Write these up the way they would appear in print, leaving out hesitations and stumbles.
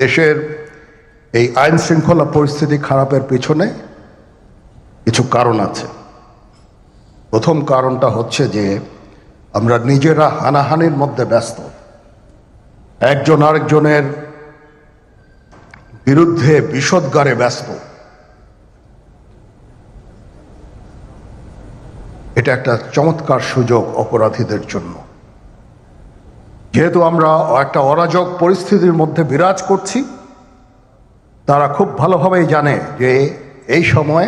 দেশের এই আইন শৃঙ্খলা পরিস্থিতি খারাপের পেছনে কিছু কারণ আছে। প্রথম কারণটা হচ্ছে যে আমরা নিজেরা হানাহানির মধ্যে ব্যস্ত, একজন আরেকজনের বিরুদ্ধে বিষোদ্গারে ব্যস্ত। এটা একটা চমৎকার সুযোগ অপরাধীদের জন্য। যেহেতু আমরা একটা অরাজক পরিস্থিতির মধ্যে বিরাজ করছি, তারা খুব ভালোভাবেই জানে যে এই সময়ে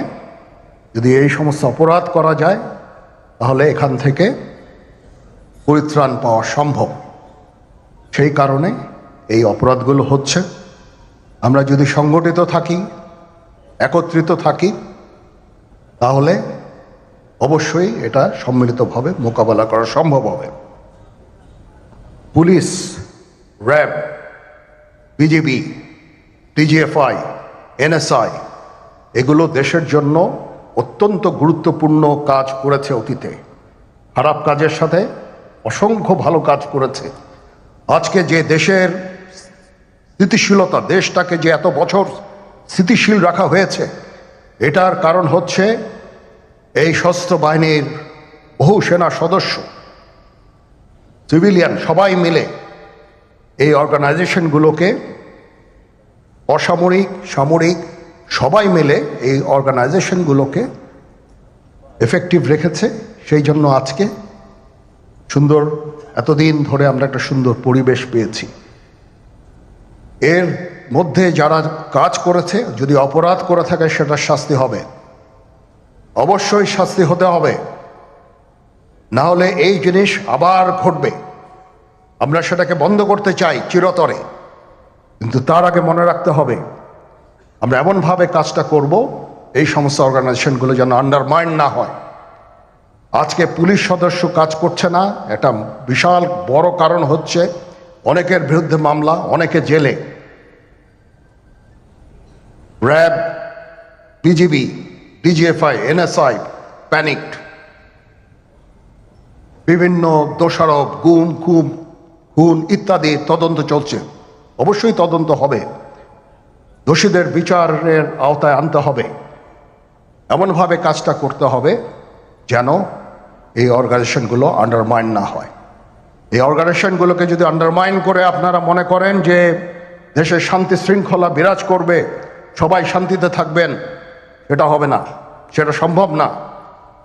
যদি এই সমস্ত অপরাধ করা যায় তাহলে এখান থেকে পরিত্রাণ পাওয়া সম্ভব। সেই কারণে এই অপরাধগুলো হচ্ছে। আমরা যদি সংগঠিত থাকি, একত্রিত থাকি, তাহলে অবশ্যই এটা সম্মিলিতভাবে মোকাবেলা করা সম্ভব হবে। Police, RAB, BGB, DGFI, NSI এগুলো দেশের জন্য অত্যন্ত গুরুত্বপূর্ণ কাজ করেছে অতীতে। খারাপ কাজের সাথে অসংখ্য ভালো কাজ করেছে। আজকে যে দেশের স্থিতিশীলতা, দেশটাকে যে এত বছর স্থিতিশীল রাখা হয়েছে, এটার কারণ হচ্ছে এই সশস্ত্র বাহিনীর বহু সেনা সদস্য, সিভিলিয়ান সবাই মিলে এই অর্গানাইজেশনগুলোকে, অসামরিক, সামরিক সবাই মিলে এই অর্গানাইজেশনগুলোকে এফেক্টিভ রেখেছে। সেই জন্য আজকে সুন্দর, এতদিন ধরে আমরা একটা সুন্দর পরিবেশ পেয়েছি। এর মধ্যে যারা কাজ করেছে, যদি অপরাধ করে থাকে সেটার শাস্তি হবে, অবশ্যই শাস্তি হতে হবে, না হলে এই জিনিস আবার ঘটবে। আমরা সেটাকে বন্ধ করতে চাই চিরতরে, কিন্তু তার আগে মনে রাখতে হবে আমরা এমনভাবে কাজটা করব এই সমস্ত অর্গানাইজেশনগুলো যেন আন্ডারমাইন না হয়। আজকে পুলিশ সদস্য কাজ করছে না, এটা বিশাল বড় কারণ হচ্ছে অনেকের বিরুদ্ধে মামলা, অনেকে জেলে। RAB, BGB, DGFI, NSI panicked. বিভিন্ন দোষারোপ, গুম, খুন ইত্যাদি তদন্ত চলছে। অবশ্যই তদন্ত হবে, দোষীদের বিচারের আওতায় আনতে হবে। এমনভাবে কাজটা করতে হবে যেন এই অর্গানাইজেশনগুলো আন্ডারমাইন না হয়। এই অর্গানাইজেশনগুলোকে যদি আন্ডারমাইন করে আপনারা মনে করেন যে দেশের শান্তি শৃঙ্খলা বিরাজ করবে, সবাই শান্তিতে থাকবেন, সেটা হবে না, সেটা সম্ভব না।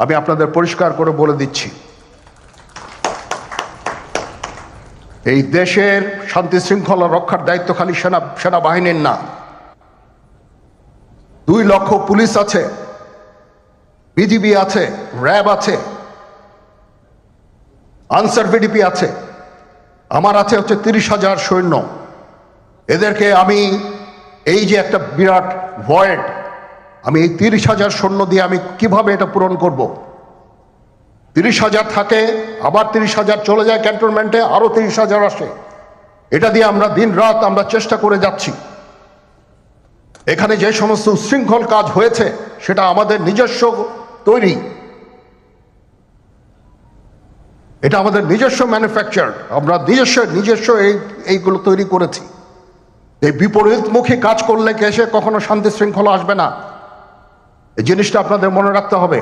আমি আপনাদের পরিষ্কার করে বলে দিচ্ছি, এই দেশের শান্তি শৃঙ্খলা রক্ষার দায়িত্ব খালি সেনাবাহিনীর না। 2 লক্ষ পুলিশ আছে, বিজিবি আছে, র্যাব আছে, আনসার ভিডিপি আছে, আমার আছে হচ্ছে 30,000 সৈন্য। এদেরকে আমি এই যে একটা বিরাট ভয়েড, আমি এই 30,000 সৈন্য দিয়ে আমি কিভাবে এটা পূরণ করব? 30,000 থাকে, আবার 30,000 চলে যায় ক্যান্টনমেন্টে, আরো 30,000 আসে। এটা দিয়ে আমরা দিন রাত আমরা চেষ্টা করে যাচ্ছি। এখানে যে সমস্ত উচ্ছৃঙ্খল কাজ হয়েছে সেটা আমাদের নিজস্ব তৈরি, এটা আমাদের নিজস্ব ম্যানুফ্যাকচার, আমরা নিজস্ব এইগুলো তৈরি করেছি। এই বিপরীতমুখী কাজ করলে কেসে কখনো শান্তি শৃঙ্খলা আসবে না, এই জিনিসটা আপনাদের মনে রাখতে হবে।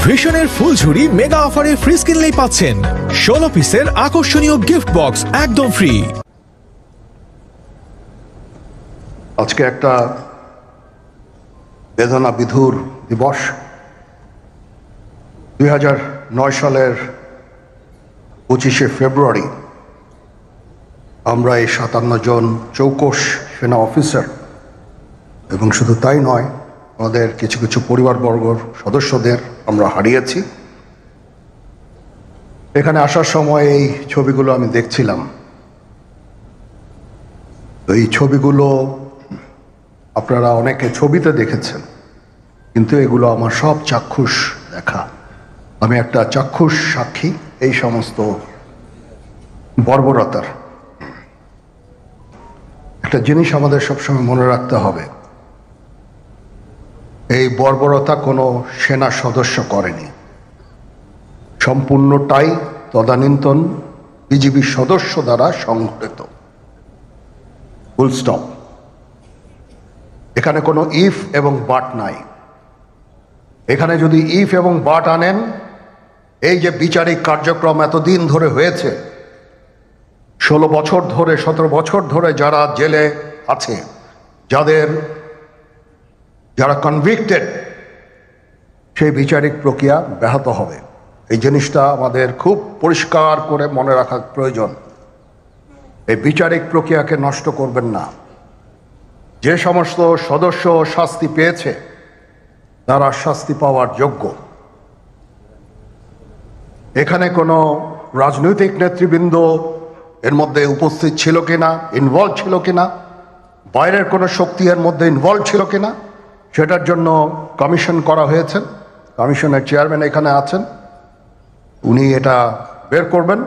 ভিশনের ফুলঝুরি মেগা অফারে ফ্রিজ কিনলেই পাচ্ছেন 16 পিসের আকর্ষণীয় গিফট বক্স একদম ফ্রি। আজকে একটা বেদনা বিধুর দিবস। 2009 সালের 25শে ফেব্রুয়ারি আমরা এই 57 জন চৌকস সেনা অফিসার, এবং শুধু তাই নয়, আমাদের কিছু কিছু পরিবারবর্গর সদস্যদের আমরা হারিয়েছি। এখানে আসার সময় এই ছবিগুলো আমি দেখছিলাম। এই ছবিগুলো আপনারা অনেকে ছবিতে দেখেছেন, কিন্তু এগুলো আমার সব চাক্ষুষ দেখা। আমি একটা চাক্ষুষ সাক্ষী এই সমস্ত বর্বরতার। একটা জিনিস আমাদের সবসময় মনে রাখতে হবে, এই বর্বরতা কোনো সেনা সদস্য করেনি, সম্পূর্ণটাই তদানীন্তন বিজিবি সদস্য দ্বারা সংঘটিত। Full stop. এখানে কোনো ইফ এবং বাট নাই। এখানে যদি ইফ এবং বাট আনেন, এই যে বিচারিক কার্যক্রম এতদিন ধরে হয়েছে, 16 বছর ধরে 17 বছর ধরে যারা জেলে আছে, যারা কনভিক্টেড, সেই বিচারিক প্রক্রিয়া ব্যাহত হবে। এই জিনিসটা আমাদের খুব পরিষ্কার করে মনে রাখা প্রয়োজন। এই বিচারিক প্রক্রিয়াকে নষ্ট করবেন না। যে সমস্ত সদস্য শাস্তি পেয়েছে তারা শাস্তি পাওয়ার যোগ্য। এখানে কোনো রাজনৈতিক নেতৃবৃন্দ এর মধ্যে উপস্থিত ছিল কিনা, ইনভলভ ছিল কিনা, বাইরের কোনো শক্তি এর মধ্যে ইনভলভ ছিল কিনা, সেটার জন্য কমিশন করা হয়েছে। কমিশনের চেয়ারম্যান এখানে আছেন, উনি এটা বের করবেন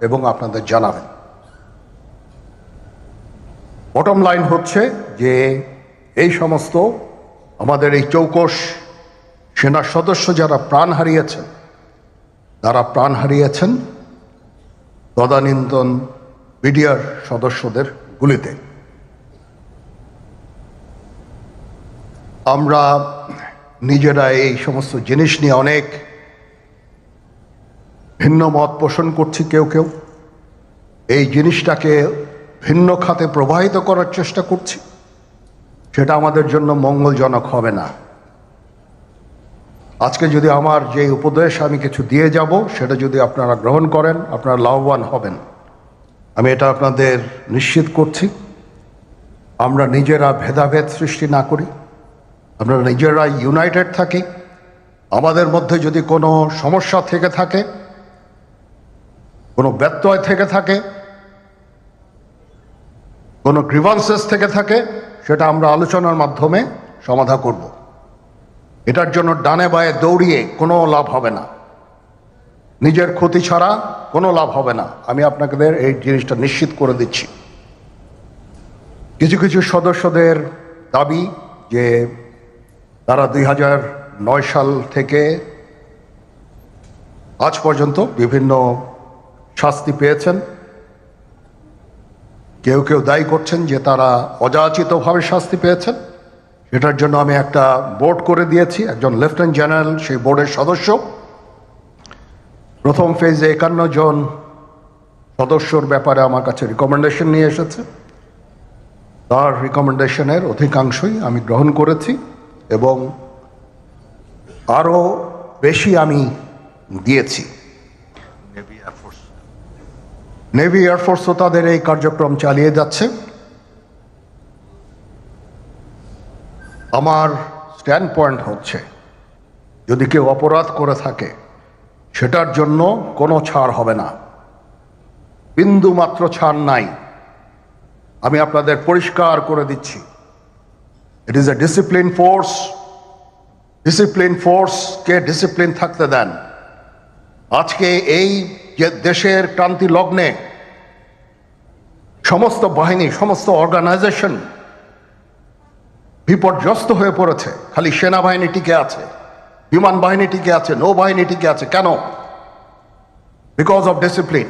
এবং আপনাদের জানাবেন। বটম লাইন হচ্ছে যে এই সমস্ত আমাদের এই চৌকস সেনা সদস্য যারা প্রাণ হারিয়েছেন, তারা প্রাণ হারিয়েছেন তদানীন্তন বিডিআর সদস্যদের গুলিতে। আমরা নিজেরা এই সমস্ত জিনিস নিয়ে অনেক ভিন্ন মত পোষণ করছি। কেউ কেউ এই জিনিসটাকে ভিন্ন খাতে প্রবাহিত করার চেষ্টা করছি। সেটা আমাদের জন্য মঙ্গলজনক হবে না। আজকে যদি আমার যে উপদেশ আমি কিছু দিয়ে যাব, সেটা যদি আপনারা গ্রহণ করেন, আপনারা লাভবান হবেন, আমি এটা আপনাদের নিশ্চিত করছি। আমরা নিজেরা ভেদাভেদ সৃষ্টি না করি, আমরা নিজেরা ইউনাইটেড থাকি। আমাদের মধ্যে যদি কোনো সমস্যা থেকে থাকে, কোনো ব্যত্যয় থেকে থাকে, কোনো গ্রিভান্সেস থেকে থাকে, সেটা আমরা আলোচনার মাধ্যমে সমাধান করব। এটার জন্য ডানে বায়ে দৌড়িয়ে কোনো লাভ হবে না, নিজের ক্ষতি ছাড়া কোনো লাভ হবে না। আমি আপনাদের এই জিনিসটা নিশ্চিত করে দিচ্ছি। কিছু কিছু সদস্যদের দাবি যে তারা 2009 সাল থেকে আজ পর্যন্ত বিভিন্ন শাস্তি পেয়েছেন। কেউ কেউ দায়ী করছেন যে তারা অযাচিতভাবে শাস্তি পেয়েছেন। সেটার জন্য আমি একটা বোর্ড করে দিয়েছি, একজন লেফটেন্যান্ট জেনারেল সেই বোর্ডের সদস্য। প্রথম ফেজে 51 জন সদস্যর ব্যাপারে আমার কাছে রিকমেন্ডেশন নিয়ে এসেছে। তার রিকমেন্ডেশনের অধিকাংশই আমি গ্রহণ করেছি এবং আরও বেশি আমি দিয়েছি। নেভি এয়ারফোর্সও তাদের এই কার্যক্রম চালিয়ে যাচ্ছে। আমার স্ট্যান্ড পয়েন্ট হচ্ছে, যদি কেউ অপরাধ করে থাকে সেটার জন্য কোনো ছাড় হবে না, বিন্দু মাত্র ছাড় নাই। আমি আপনাদের পরিষ্কার করে দিচ্ছি, it is a discipline force. Discipline ফোর্সকে ডিসিপ্লিন থাকতে দেন। আজকে এই যে দেশের ক্রান্তি লগ্নে সমস্ত বাহিনী, সমস্ত অর্গানাইজেশন বিপর্যস্ত হয়ে পড়েছে। খালি সেনাবাহিনী টিকে আছে, বিমান বাহিনী টিকে আছে, নৌবাহিনী টিকে আছে। কেন? Because of discipline.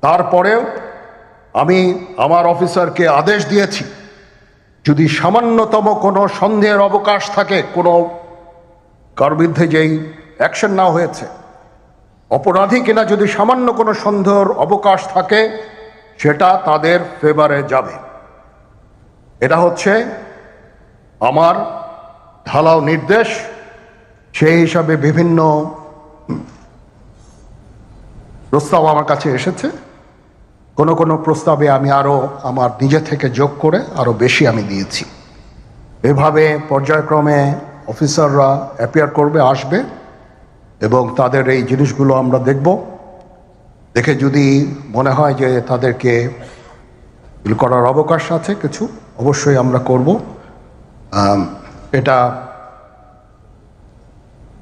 তারপরেও আমি আমার অফিসারকে আদেশ দিয়েছি, যদি সামান্যতম কোনো সন্দেহের অবকাশ থাকে, কোনো কার বিরুদ্ধে যেই অ্যাকশন নেওয়া হয়েছে, অপরাধী কিনা যদি সামান্য কোনো সন্দেহের অবকাশ থাকে, সেটা তাদের ফেভারে যাবে। এটা হচ্ছে আমার ঢালাও নির্দেশ। সেই হিসাবে বিভিন্ন প্রস্তাব আমার কাছে এসেছে। কোনো কোনো প্রস্তাবে আমি আরও আমার নিজে থেকে যোগ করে আরও বেশি আমি দিয়েছি। এভাবে পর্যায়ক্রমে অফিসাররা অ্যাপিয়ার করবে, আসবে এবং তাদের এই জিনিসগুলো আমরা দেখব। দেখে যদি মনে হয় যে তাদেরকে করার অবকাশ আছে কিছু, অবশ্যই আমরা করব। এটা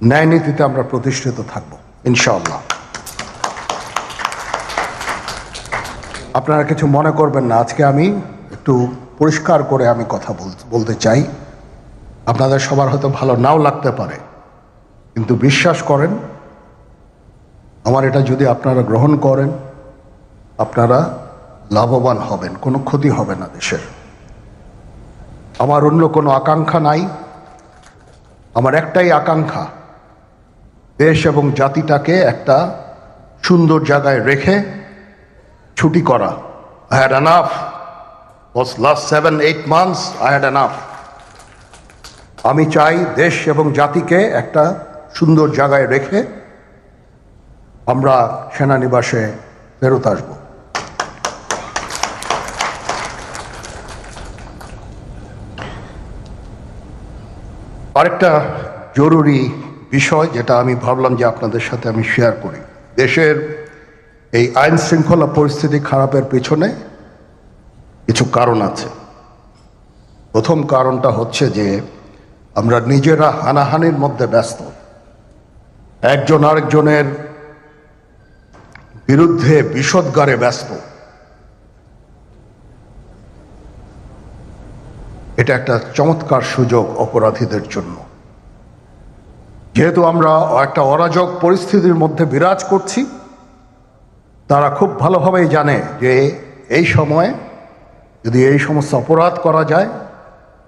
ন্যায় নীতিতে আমরা প্রতিষ্ঠিত থাকব ইনশাআল্লাহ। আপনারা কিছু মনে করবেন না, আজকে আমি একটু পরিষ্কার করে আমি কথা বলতে চাই। আপনাদের সবার হয়তো ভালো নাও লাগতে পারে, কিন্তু বিশ্বাস করেন, আমার এটা যদি আপনারা গ্রহণ করেন, আপনারা লাভবান হবেন, কোনো ক্ষতি হবে না দেশের। আমার অন্য কোনো আকাঙ্ক্ষা নাই। আমার একটাই আকাঙ্ক্ষা, দেশ এবং জাতিটাকে একটা সুন্দর জায়গায় রেখে ছুটি করা। I had enough. Was last 7-8 months I had enough. আমি চাই দেশ এবং জাতিকে একটা সুন্দর জায়গায় রেখে আমরা সেনানিবাসে ফেরত আসব। আরেকটা জরুরি বিষয় যেটা আমি ভাবলাম যে আপনাদের সাথে আমি শেয়ার করি। দেশের এই আইন শৃঙ্খলা পরিস্থিতি খারাপের পেছনে কিছু কারণ আছে। প্রথম কারণটা হচ্ছে যে আমরা নিজেরা হানাহানির মধ্যে ব্যস্ত, একজন আরেকজনের বিরুদ্ধে বিষোদ্গারে ব্যস্ত। এটা একটা চমৎকার সুযোগ অপরাধীদের জন্য। যেহেতু আমরা একটা অরাজক পরিস্থিতির মধ্যে বিরাজ করছি, তারা খুব ভালোভাবেই জানে যে এই সময়ে যদি এই সমস্ত অপরাধ করা যায়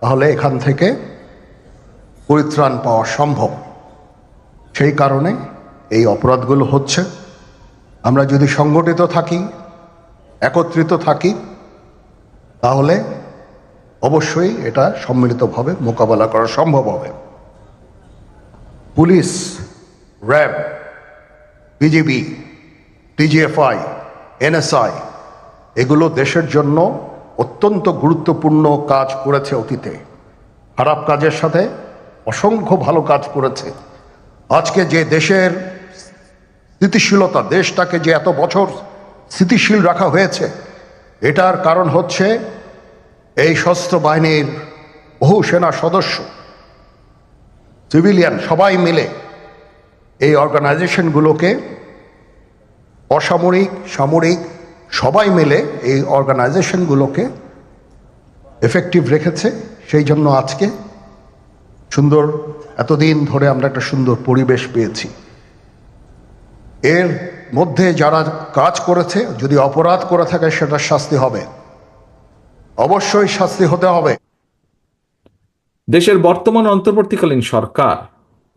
তাহলে এখান থেকে পরিত্রাণ পাওয়া সম্ভব। সেই কারণে এই অপরাধগুলো হচ্ছে। আমরা যদি সংগঠিত থাকি, একত্রিত থাকি, তাহলে অবশ্যই এটা সম্মিলিতভাবে মোকাবেলা করা সম্ভব হবে। Police, RAB, BGB, TGFI, NSI এগুলো দেশের জন্য অত্যন্ত গুরুত্বপূর্ণ কাজ করেছে অতীতে। খারাপ কাজের সাথে অসংখ্য ভালো কাজ করেছে। আজকে যে দেশের স্থিতিশীলতা, দেশটাকে যে এত বছর স্থিতিশীল রাখা হয়েছে, এটার কারণ হচ্ছে এই সশস্ত্র বাহিনীর বহু সেনা সদস্য, সিভিলিয়ান সবাই মিলে এই অর্গানাইজেশনগুলোকে, অসামরিক, সামরিক সবাই মিলে এই অর্গানাইজেশনগুলোকে এফেক্টিভ রেখেছে। সেই জন্য আজকে সুন্দর, এতদিন ধরে আমরা একটা সুন্দর পরিবেশ পেয়েছি। এর মধ্যে যারা কাজ করেছে, যদি অপরাধ করে থাকে সেটা শাস্তি হবে, অবশ্যই শাস্তি হতে হবে। দেশের বর্তমান অন্তর্বর্তীকালীন সরকার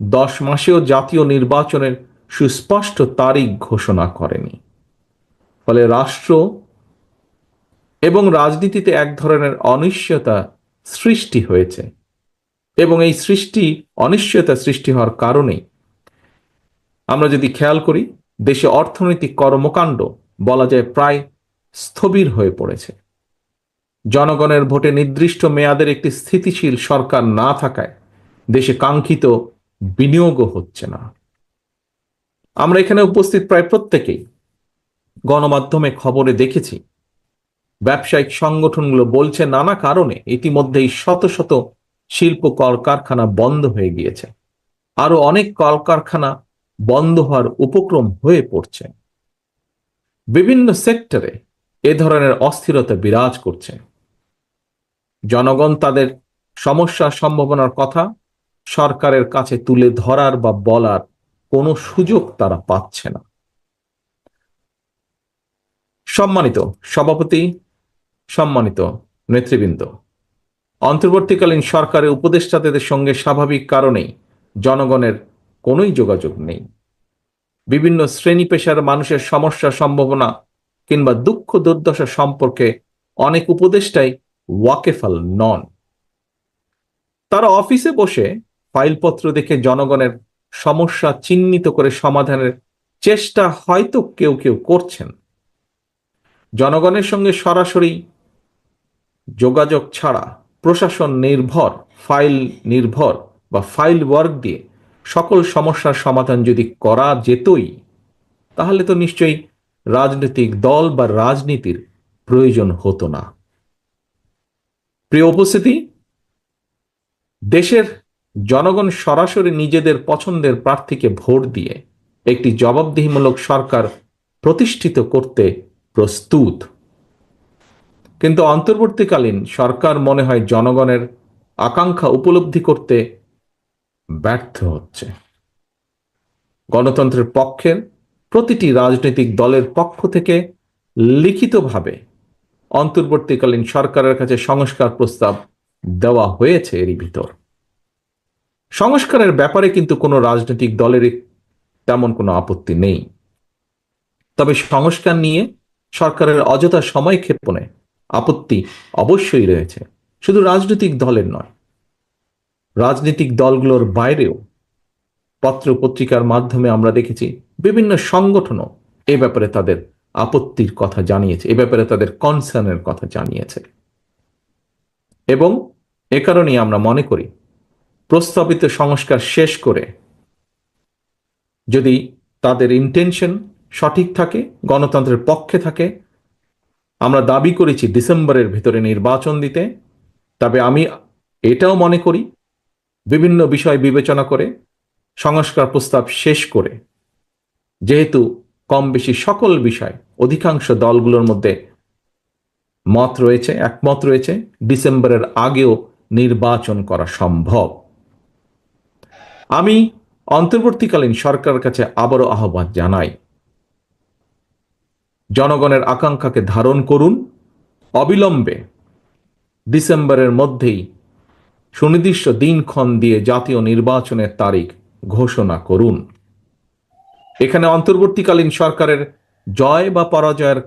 10 মাসেও জাতীয় নির্বাচনের সুস্পষ্ট তারিখ ঘোষণা করেনি। ফলে রাষ্ট্র এবং রাজনীতিতে এক ধরনের অনিশ্চয়তা সৃষ্টি হয়েছে, এবং এই অনিশ্চয়তা সৃষ্টি হওয়ার কারণে আমরা যদি খেয়াল করি, দেশে অর্থনৈতিক কর্মকাণ্ড বলা যায় প্রায় স্থবির হয়ে পড়েছে। জনগণের ভোটে নির্দিষ্ট মেয়াদের একটি স্থিতিশীল সরকার না থাকায় দেশে কাঙ্ক্ষিত বিনিয়োগও হচ্ছে না। আমরা এখানে উপস্থিত প্রায় প্রত্যেকেই গণমাধ্যমে খবরে দেখেছি, ব্যবসায়িক সংগঠনগুলো বলছে নানা কারণে ইতিমধ্যেই শত শত শিল্প কলকারখানা বন্ধ হয়ে গিয়েছে। আরো অনেক কলকারখানা বন্ধ হওয়ার উপক্রম হয়ে পড়ছে। বিভিন্ন সেক্টরে এ ধরনের অস্থিরতা বিরাজ করছে। জনগণ তাদের সমস্যার সম্ভাবনার কথা সরকারের কাছে তুলে ধরার বা বলার কোনো সুযোগ তারা পাচ্ছে না। সম্মানিত সভাপতি, সম্মানিত নেতৃবৃন্দ, অন্তর্বর্তীকালীন সরকারের উপদেষ্টাদের সঙ্গে স্বাভাবিক কারণেই জনগণের কোনোই যোগাযোগ নেই। বিভিন্ন শ্রেণী পেশার মানুষের সমস্যা, সম্ভাবনা কিংবা দুঃখ দুর্দশা সম্পর্কে অনেক উপদেষ্টাই ওয়াকেফাল নন। তারা অফিসে বসে ফাইলপত্র দেখে জনগণের সমস্যা চিহ্নিত করে সমাধানের চেষ্টা হয়তো কেউ কেউ করছেন। জনগণের সঙ্গে সরাসরি যোগাযোগ ছাড়া প্রশাসন নির্ভর, ফাইল নির্ভর বা ফাইল ওয়ার্ক দিয়ে সকল সমস্যার সমাধান যদি করা যেতই, তাহলে তো নিশ্চয়ই রাজনৈতিক দল বা রাজনীতির প্রয়োজন হতো না। প্রিয় উপস্থিতি, দেশের জনগণ সরাসরি নিজেদের পছন্দের প্রার্থীকে ভোট দিয়ে একটি জবাবদিহিমূলক সরকার প্রতিষ্ঠিত করতে প্রস্তুত। কিন্তু অন্তর্বর্তীকালীন সরকার মনে হয় জনগণের আকাঙ্ক্ষা উপলব্ধি করতে ব্যর্থ হচ্ছে। গণতন্ত্রের পক্ষের প্রতিটি রাজনৈতিক দলের পক্ষ থেকে লিখিতভাবে অন্তর্বর্তীকালীন সরকারের কাছে সংস্কার প্রস্তাব দেওয়া হয়েছে। এরই ভিতর সংস্কারের ব্যাপারে কিন্তু কোনো রাজনৈতিক দলের তেমন কোনো আপত্তি নেই। তবে সংস্কার নিয়ে সরকারের অযথা সময় ক্ষেপণে আপত্তি অবশ্যই রয়েছে, শুধু রাজনৈতিক দলের নয়, রাজনৈতিক দলগুলোর বাইরেও পত্র পত্রিকার মাধ্যমে আমরা দেখেছি বিভিন্ন সংগঠনও এ ব্যাপারে তাদের আপত্তির কথা জানিয়েছে, এ ব্যাপারে তাদের কনসার্নের কথা জানিয়েছে। এবং এ কারণেই আমরা মনে করি প্রস্তাবিত সংস্কার শেষ করে যদি তাদের ইন্টেনশন সঠিক থাকে, গণতন্ত্রের পক্ষে থাকে, আমরা দাবি করেছি ডিসেম্বরের ভিতরে নির্বাচন দিতে, তবে আমি এটাও মনে করি বিভিন্ন বিষয় বিবেচনা করে সংস্কার প্রস্তাব শেষ করে, যেহেতু কম বেশি সকল বিষয় অধিকাংশ দলগুলোর মধ্যে মত রয়েছে, একমত রয়েছে, ডিসেম্বরের আগেও নির্বাচন করা সম্ভব। আমি অন্তর্বর্তীকালীন সরকারের কাছে আবারও আহ্বান জানাই, জনগণের আকাঙ্ক্ষাকে ধারণ করুন, অবিলম্বে ডিসেম্বরের মধ্যেই সুনির্দিষ্ট দিনক্ষণ দিয়ে জাতীয় নির্বাচনের তারিখ ঘোষণা করুন। এখানে অন্তর্বর্তীকালীন সরকারের জয় বা পরাজয়ের